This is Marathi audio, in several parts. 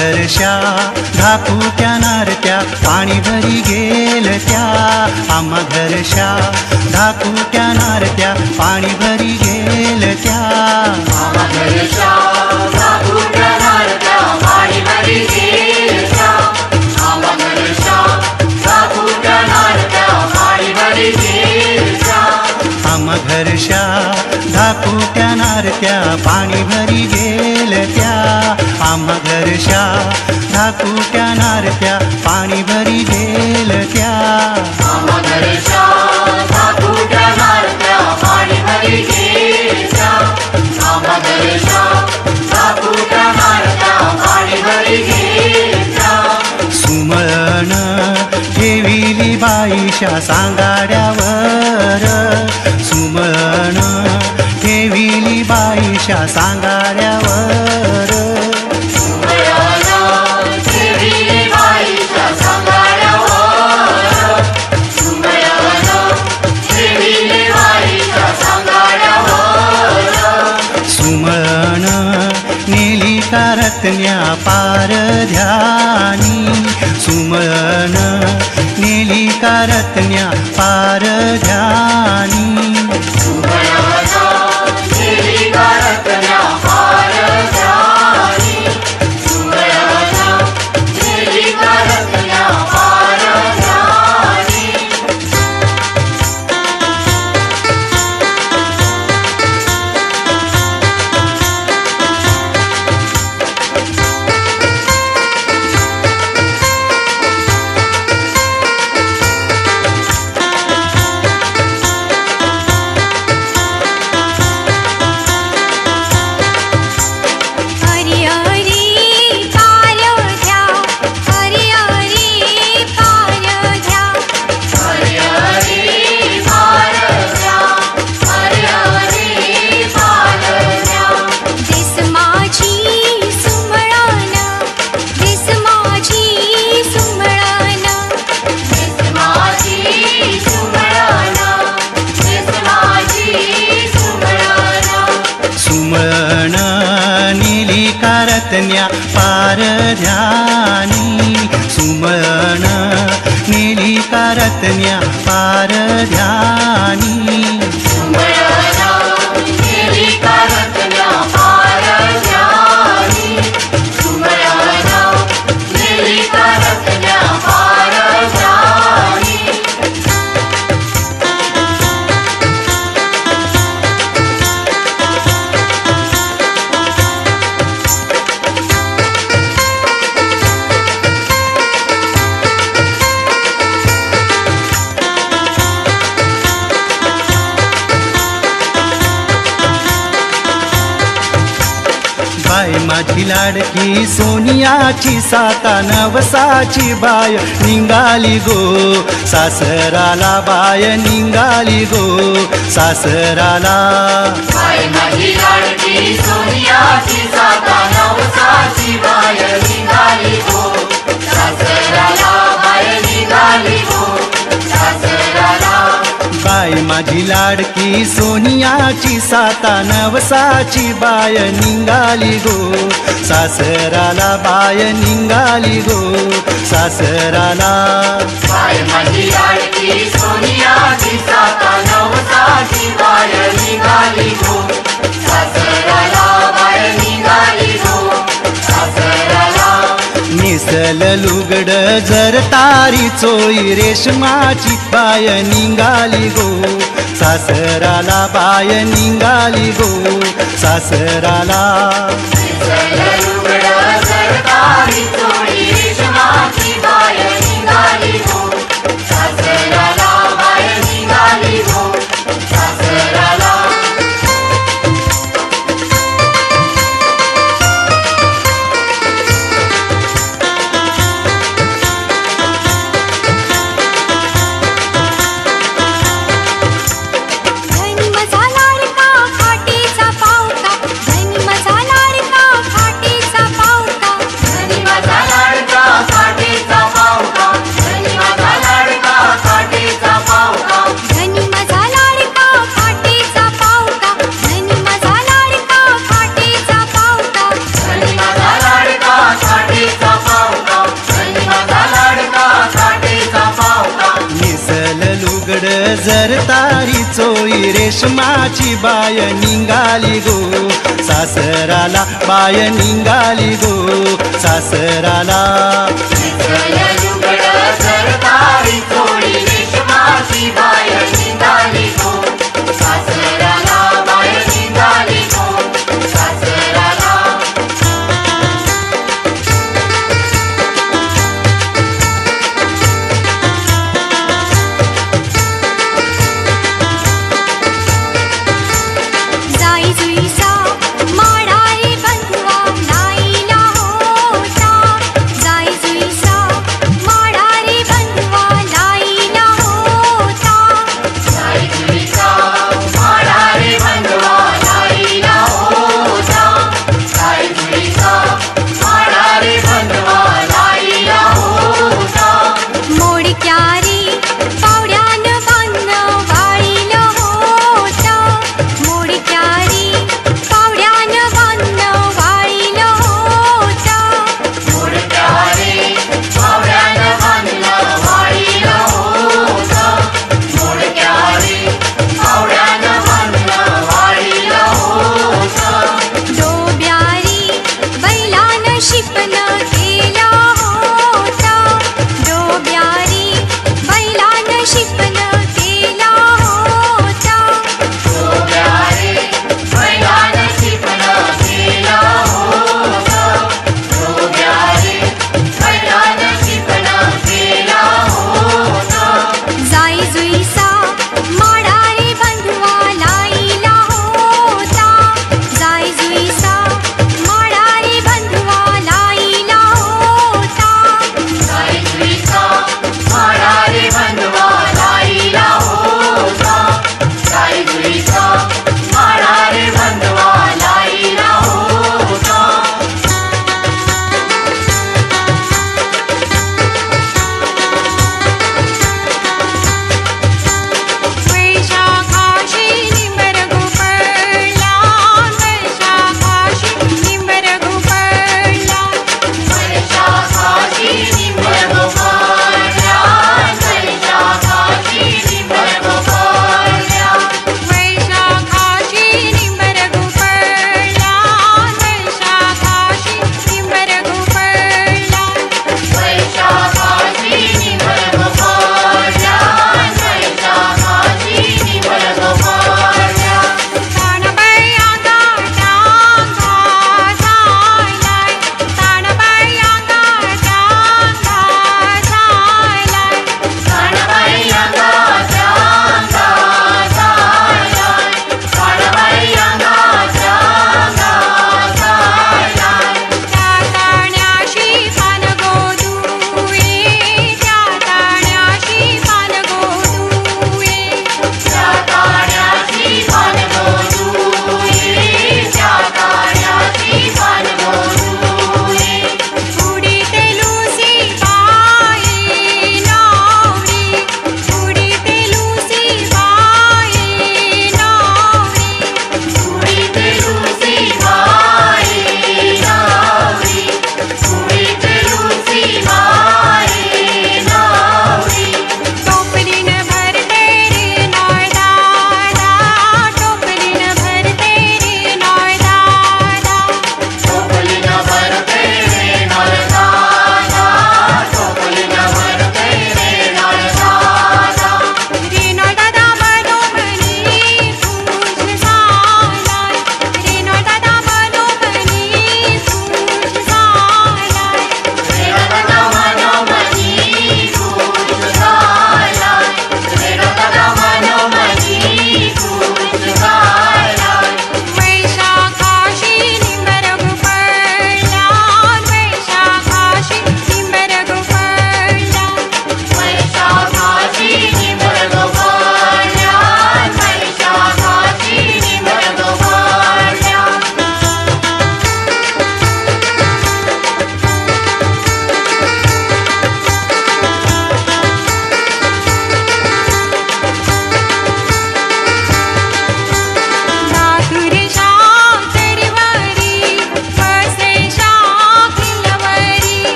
घरशा धाकुट्या नारत्या पाणी भरी गेल त्या आम्हा घरशा धाकुट्या नारत्या पाणी भरी गेल त्या आम्हा घरशा धाकुट्या नारत्या पाणी भरी गेल त्या आम्हा घरशा धाकुट्या नारत्या पाणी भरी गेल त्या आम्हा घरशा धाकुट्या नारत्या पाणी भरी गेल त्या आम्हा घरशा धाकुट्या नारत्या पाणी भरी गेल त्या आम्हा घरशा धाकुट्या नारत्या पाणी भरी गेल त्या आम्हा घरशा धाकुट्या नारत्या पाणी भरी गेल त्या सुमळण ठेविली बाईशा सांगाड्यावर सुमळण ठेविली बाईशा सांगाड्यावर सुमळण नेली कारत्न्या पारध्यानी सुमळण नेली कारत्न्या पारध्यानी सुमळण नेली कारत्न्या पारध्यानी सुमळण नेली कारत्न्या पारध्यानी बाय माझी लाडकी सोनियाची साता नवसाची बाय निघाली गो सासराला बाय निघाली गो सासराला बाय माझी लाडकी सोनियाची साता नवसाची बाय निघाली गो सासराला बाय निघाली गो सासराला बाय माझी लाडकी सोनियाची साता नवसाची बाय निघाली गो सासराला बाय निघाली गो सासराला बाय माझी लाडकी सोनियाची साता नवसाची बाय निघाली गो सासराला बाय निघाली गो सासराला निसल लुगड जर तारी चोळी रेशमाची बाय निघाली गो सासराला बाय निघाली गो सासराला सरकारी चोळी रेशमाची बाय निघाली गो सासराला बाय निघाली गो सासराला धनी मजा लाडका खाटीचा पावता जरतारी चोळी रेशमाची बाय निघाली गो सासराला बाय निघाली गो सासराला नेसलं लुगड जरतारी चोळी रेशमाची बाय निघाली गो सासराला बाय निघाली गो सासराला जाई जुईसा माडारी बंधुआ नाईला होता जाई जुईसा माडारी बंधुआ नाईला होता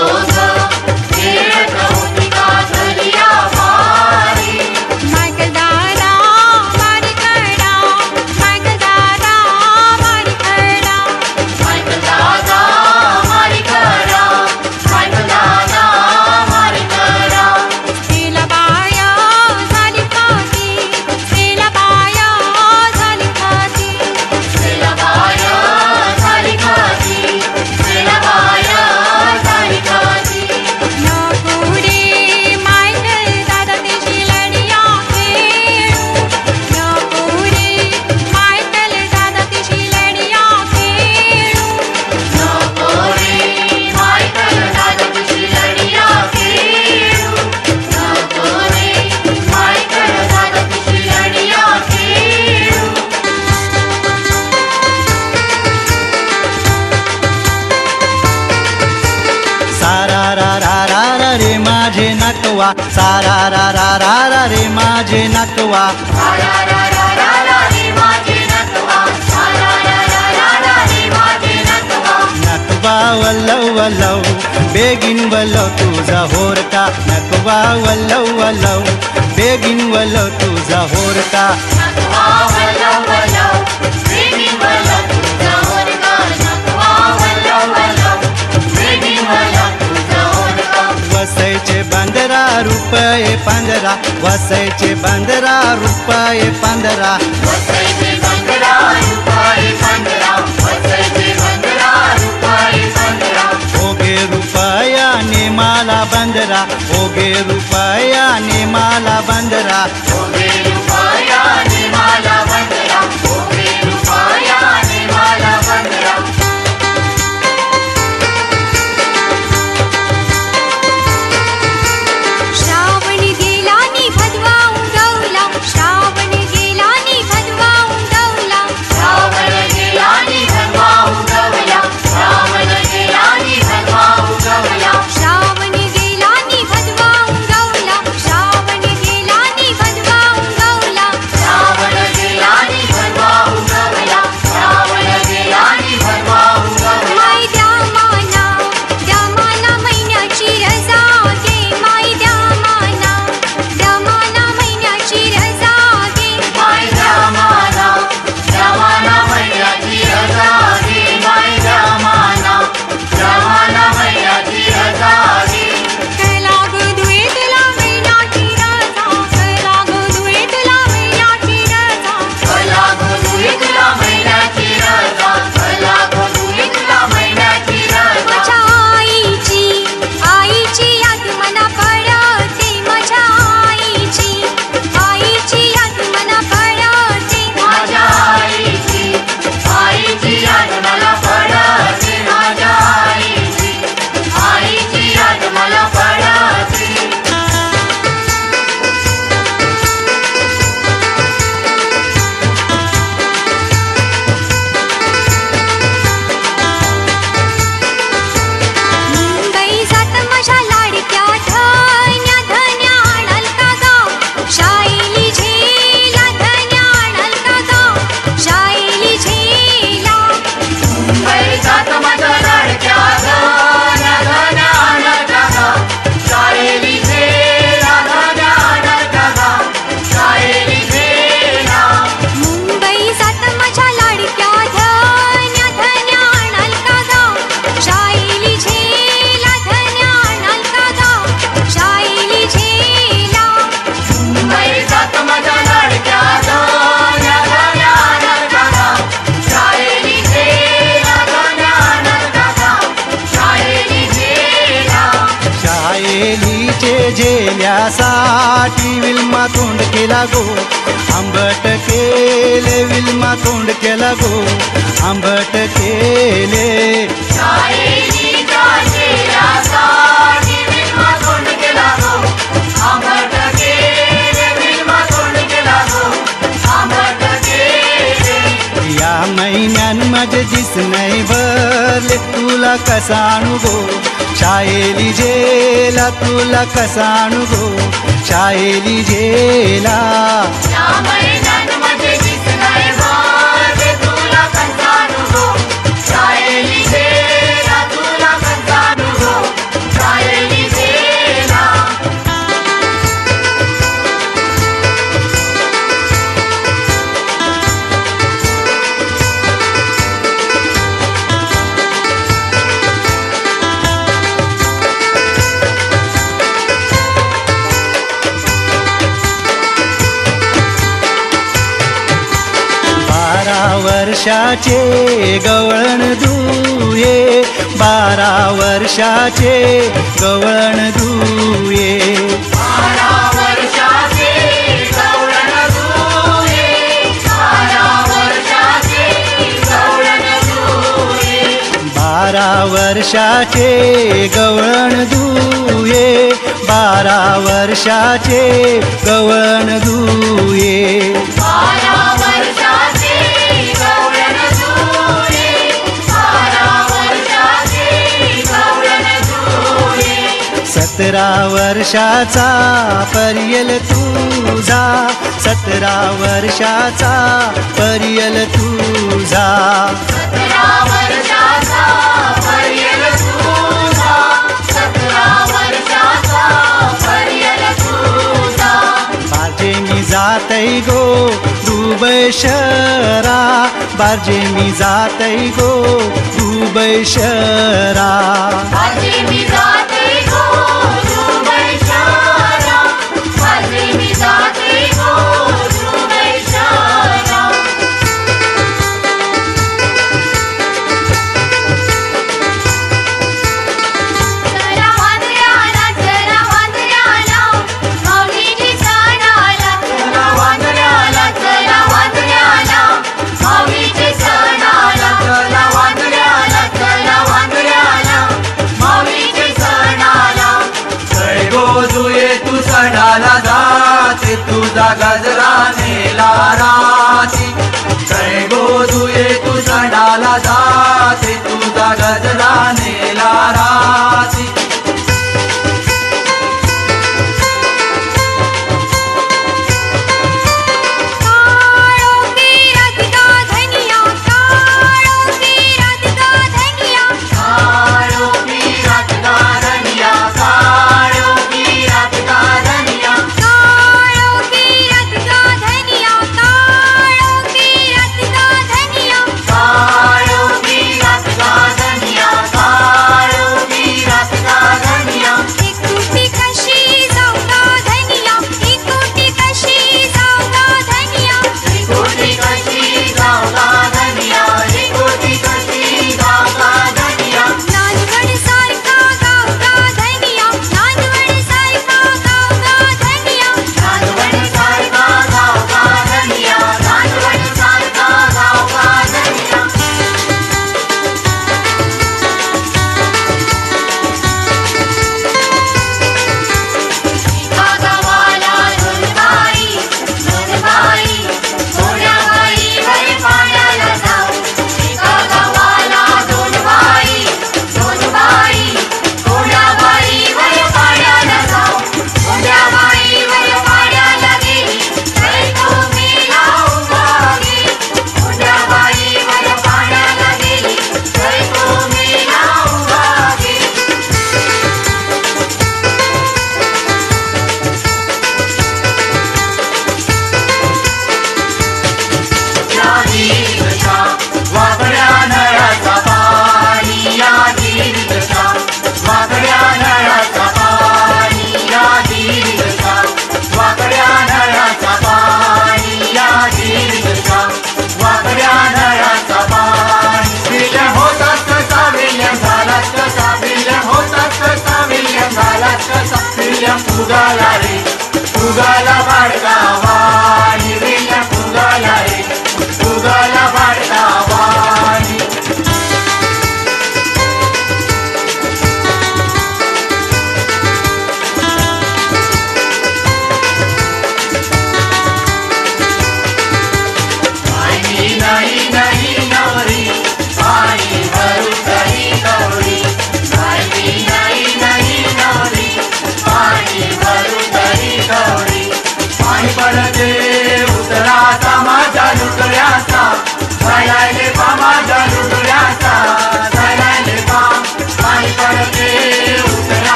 ग खेळत होती का झलिया मारी मायकल दादा मारी खडा मायकल दादा मारी खडा मायकल दादा मारी खडा मायकल दादा मारी खडा तिला बाया झाली खाती तिला बाया झाली खाती तिला बाया झाली खाती तिला बाया झाली खाती नको रे मायकल दादा त्याची लढिया खेळू नको रे मायकल दादा त्याची लढिया खेळू नको रे मायकल दादा तुझी लढिया खेळू नको रे मायकल दादा तुझी लढिया खेळू सारा रा रा रा रा रे माझे नकवा सारा रा रा रा रा रे माझे नकवा रा रा रा रा रा रे माझे नटवा रा रा रा रा रा रे माझे नटवा नकवा वल्लव वल्लव बेगिन वल्लव तुझा होरका नकवा वल्लव वल्लव बेगिन वल्लव तुझा होरका नटवा वल्लव वल्लव बेगिन वल्लव तुझा होरका नटवा वल्लव वल्लव बेगिन वल्लव तुझा होरका वसईचे 15 रुपये 15 वसईचे 15 रुपये 15 वसईचे 15 रुपये 15 वसईचे 15 रुपये 15 ओगे रुपयाने मला बंदरा ओगे रुपयाने मला बंदरा ओगे रुपयाने मला बंदरा ओगे रुपयाने मला बंदरा श्रावण गेला नि भदवा उगवला श्रावण गेला नि भदवा उगवला श्रावण गेला नि भगवा उगवला श्रावण गेला नि भगवा उगवला श्रावण गेला नि भदवा उगवला श्रावण गेला नि भदवा उगवला श्रावण गेला नि भगवा उगवला श्रावण गेला नि भगवा उगवला माय द्या माना महिन्याची रजा घे माय द्या माना महिन्याची रजा घे माय जमाना जमाना महिन्याची रजा घे माय जमाना महिन्याची रजा घे कला गुदुळे तुला महिन्याची रजा कला गुदुळे तुला महिन्याची रजा कला गोधुळी तुला महिन्याची रजा कला गोधुळी तुला महिन्याची रजा माझ्या आईची याद मना पडते माझ्या आईची याद मना पडते माझ्या आईची याद मला पडते माझ्या आईची याद मला पडते मुंबई जात माझ्या लाडक्या धन्या आणल का गा शाईली झेला धन्या आणल का गा शाईली झेला मुंबई जात माझ्या लाडक्या धन्या धन्या आणल का ग शाळेली झेला धन्या आणल का ग शाळेली झेला मुंबई जात माझ्या लाडक्या धन्या आणल का गा शाईली झेला धन्या आणल का गा शाईली झेला मुंबई जात माझ्या लाडक्या धन्या धन्या आणल का ग शाळेली झेला धन्या आणल का ग शाळेली झेला शाळेलीचे झेल्यासाठी विल्मा तोंड केला गो आंबट केले विल्मा तोंड केला गो आंबट केले शाळेलीच्या झेल्यासाठी विल्मा तोंड केला गो आंबट केले विल्मा तोंड केला गो आंबट केले या महिन्यान माझे दिस नाही भरले तुला कसा आणू गो शाळेली झेला तुला कसा आणू गो शाळेली झेला या महिन्यात माझे दिस नाही भरले तुला कंचा नुगो शाळेली झेला तुला कंचा नुगो वर्षाचे गवळण दुये 12 वर्षाचे गवळण दुये 12 वर्षाचे गवळण दुये 12 वर्षाचे गवळण दुये 12 वर्षाचे गवळण दुये 12 वर्षाचे गवळण दुये 12 वर्षाचे गवळण दुये 12 वर्षाचे गवळण दुये 17 वर्षाचा परियल तुझा 17 वर्षाचा परियल तुझा 17 वर्षाचा परियल तुझा 17 वर्षाचा परियल तुझा बारजे मी जातै गो दुबई शहरा बारजे मी जातै गो दुबई शहरा माझे मी जाते गो दुबई शहरा माझे मी जाते गो दुबई शहरा चला वांदऱ्याला माऊलीची सण आला चला वांदऱ्याला माऊलीची सण आला चला वांदऱ्याला माऊलीची सण आला जय गोजुये तू सणाला जाते तुझा गजरा नेला राती जय गोजुये तू सणाला जाते तुझा गजरा नेला राती काळो की राधिका धनिया काळो की राधिका धनिया काळो की रातगा धनिया काळो की रातगा धनिया काळो की राधिका धनिया काळो की राधिका धनिया काळो की रातगा धनिया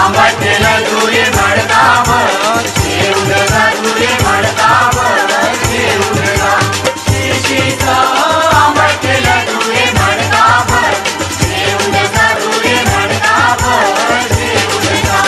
आंबट केलं तुरे भडकावर येऊन जा तुरे भडकावर येऊन जा शिशीचं आंबट केलं तुरे भडकावर येऊन जा तुरे भडकावर येऊन जा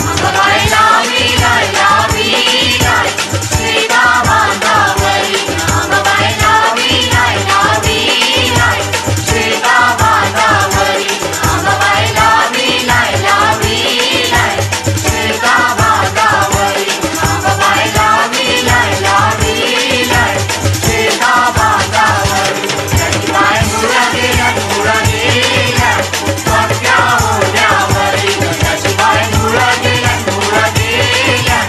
अंगबाईला विलायला विलाय सीता बांधावरी अंगबाईला विलायला विलाय सीता बांधावरी अंगबाईला विलायला विलाय सीता बांधावरी अंगबाईला विलायला विलाय सीता बांधावरी जगबाई मुळा गेल्या पक्क्या होण्यावरी जगबाई मुळा गेल्या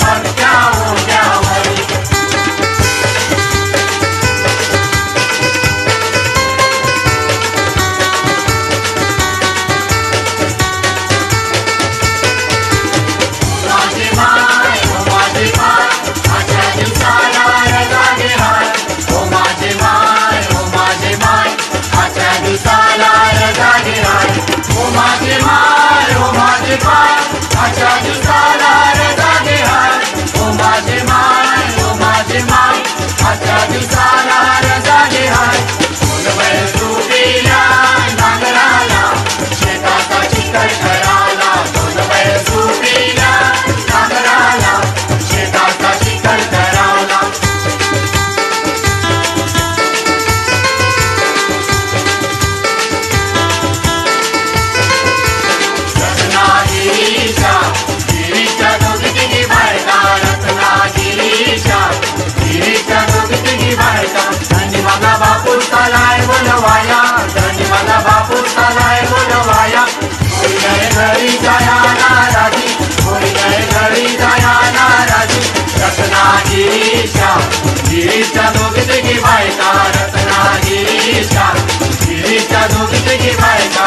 पक्क्या होण्यावरी माझी माय हो माझी माय आजच्या दिवसाला रजाने हाय हो माझी माय हो माझी माय आजच्या दिवसाला रजाने हाय हो माझी माय हो माझी माय आजच्या दिवसाला रजाने हाय हो माझी माय हो माझी माय आजच्या दिवसाला रजाने हाय बैल सुटीला नांगराला शेताचा चिखल कराला बैल सुटीला नांगराला शेताचा चिखल कराला रत्नागिरीच्या गिरीच्या दोघी तिघी बायका रत्नागिरीच्या गिरीच्या दोघी तिघी बायका धनी माझा बापू चालाय बोलवाया धनी माझा बापू चालाय बोलवाया होई गए घरी जाया नाराजी होई गए घरी जाया नाराजी रत्नागिरीच्या गिरीच्या दोघी तिघी बायका रत्नागिरीच्या गिरीच्या दोघी तिघी बायका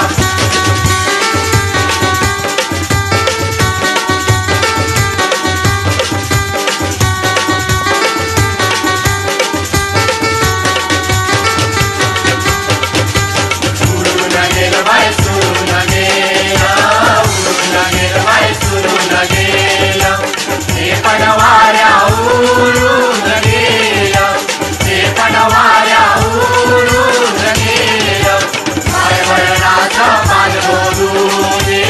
सुरून गेलं बाय सुरून गेलं उरून गेलं बाय सुरून गेलं ते पण वाऱ्या उरून गेलं ते पण वाऱ्या उरून गेलं वायवरणाचं पान बोलूने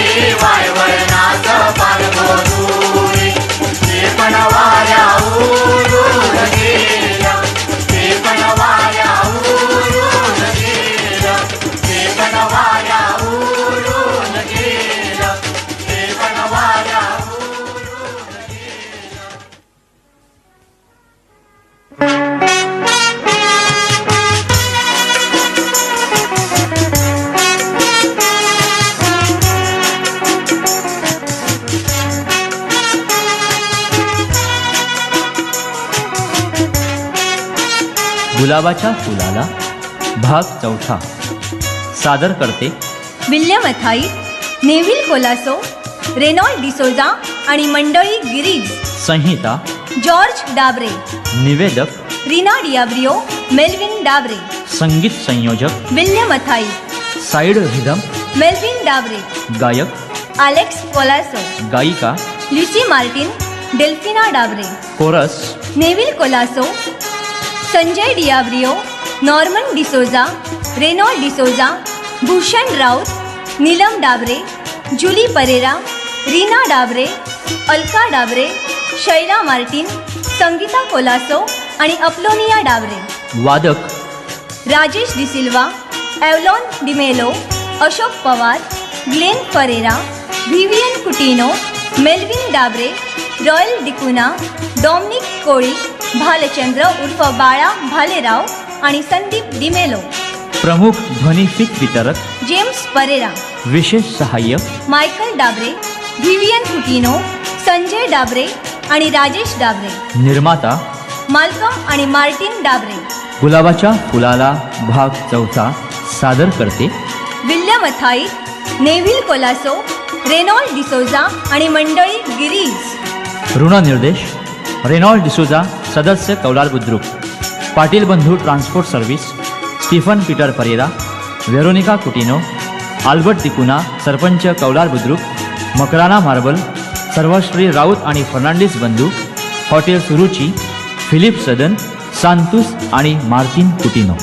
वायवरणाचं पान बोलूने ते पण वाऱ्या उरून गेलं ते पण वाऱ्या उरून गेलं ते पण वाऱ्या उरून गेलं ते पण वाऱ्या उरून गेलं गुलाबाच्या फुलाला भाग 4 सादर करते William Athai, Neville Colaco, Reynold D'Souza आणि मंडळी गिरीज. संहिता जॉर्ज डाबरे. निवेदक रीना डियाब्रिओ, मेल्विन डाबरे. संगीत संयोजक विल्यम अथाई. Side rhythm Melvin Dabre. गायक अलेक्स कोलासो. गायिका Lucy Martin, Delphina Dabre. Chorus Neville Colaco, Sanjay Diabrio, Norman D'Souza, Reynold D'Souza, Bhushan Raut, Neelam Dabre, Julie Pereira, Reena Dabre, Alka Dabre, Shaila Martin, Sangeeta Colaco आणि अपलोनिया डाबरे. वादक Rajesh D'Silva, Avalon D'Mello, Ashok Pawar, Glen Ferreira, Vivian Coutinho, Melvin Dabre, Royal D'Cunha, Dominic Koli, Bhalchandra उर्फ बाळा भालेराव आणि संदीप डिमेलो. प्रमुख ध्वनिफीत वितरक जेम्स परेरा. विशेष सहाय्य मायकल डाबरे, व्हिवियन कुटिनो, संजय डाबरे आणि राजेश डाबरे. निर्माता माल्कम आणि मार्टिन डाबरे. गुलाबाच्या फुलाला भाग 4 सादर करते William Athai, Neville Colaco, Reynold D'Souza आणि मंडळी गिरीज. ऋणनिर्देश रेनॉल्ड डिसोजा सदस्य कौलार Budruk, Patil Bandhu transport service, Stephen Peter Pereira, Veronica Coutinho, Albert Tikuna sarpanch Kaular Budruk, Makrana marble, सर्वश्री राऊत आणि फर्नांडिस बंधू, हॉटेल सुरुची, फिलिप सदन, सांतूस आणि मार्टिन कुटिनो.